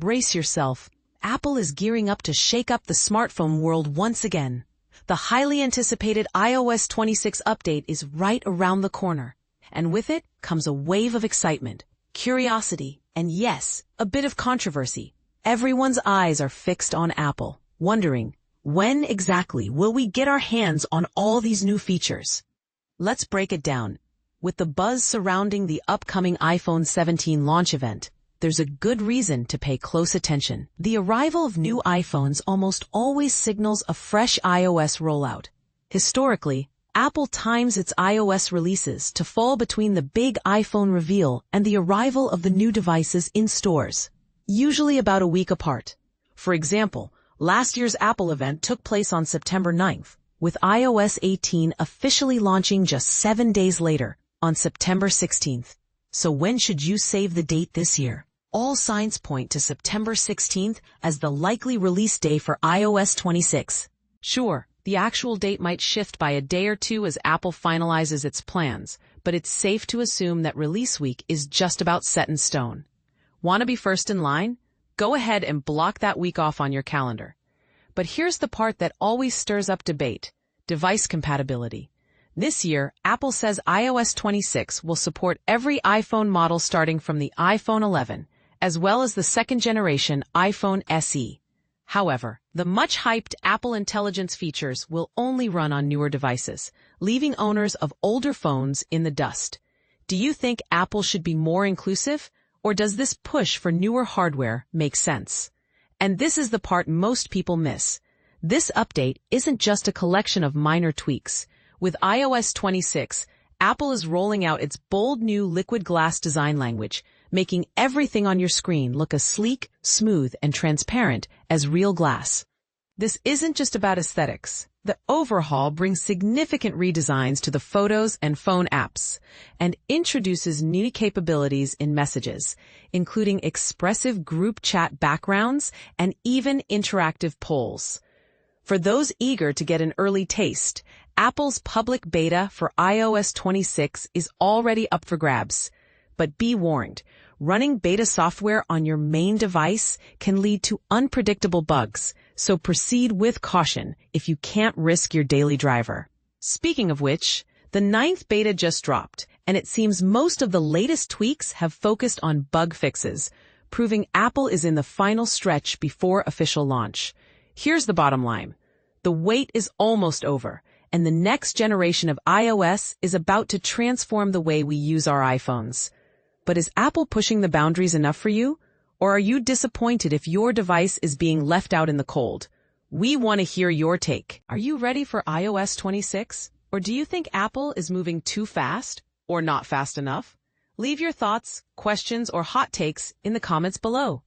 Brace yourself. Apple is gearing up to shake up the smartphone world once again. The highly anticipated iOS 26 update is right around the corner. And with it comes a wave of excitement, curiosity, and yes, a bit of controversy. Everyone's eyes are fixed on Apple, wondering, when exactly will we get our hands on all these new features? Let's break it down. With the buzz surrounding the upcoming iPhone 17 launch event, there's a good reason to pay close attention. The arrival of new iPhones almost always signals a fresh iOS rollout. Historically, Apple times its iOS releases to fall between the big iPhone reveal and the arrival of the new devices in stores, usually about a week apart. For example, last year's Apple event took place on September 9th, with iOS 18 officially launching just 7 days later, on September 16th. So when should you save the date this year? All signs point to September 16th as the likely release day for iOS 26. Sure, the actual date might shift by a day or two as Apple finalizes its plans, but it's safe to assume that release week is just about set in stone. Want to be first in line? Go ahead and block that week off on your calendar. But here's the part that always stirs up debate: device compatibility. This year, Apple says iOS 26 will support every iPhone model starting from the iPhone 11, as well as the second-generation iPhone SE. However, the much-hyped Apple Intelligence features will only run on newer devices, leaving owners of older phones in the dust. Do you think Apple should be more inclusive, or does this push for newer hardware make sense? And this is the part most people miss. This update isn't just a collection of minor tweaks. With iOS 26, Apple is rolling out its bold new liquid glass design language, making everything on your screen look as sleek, smooth, and transparent as real glass. This isn't just about aesthetics. The overhaul brings significant redesigns to the Photos and Phone apps and introduces new capabilities in Messages, including expressive group chat backgrounds and even interactive polls. For those eager to get an early taste, Apple's public beta for iOS 26 is already up for grabs. But be warned, running beta software on your main device can lead to unpredictable bugs, so proceed with caution if you can't risk your daily driver. Speaking of which, the 9th beta just dropped, and it seems most of the latest tweaks have focused on bug fixes, proving Apple is in the final stretch before official launch. Here's the bottom line. The wait is almost over, and the next generation of iOS is about to transform the way we use our iPhones. But is Apple pushing the boundaries enough for you? Or are you disappointed if your device is being left out in the cold? We want to hear your take. Are you ready for iOS 26? Or do you think Apple is moving too fast or not fast enough? Leave your thoughts, questions, or hot takes in the comments below.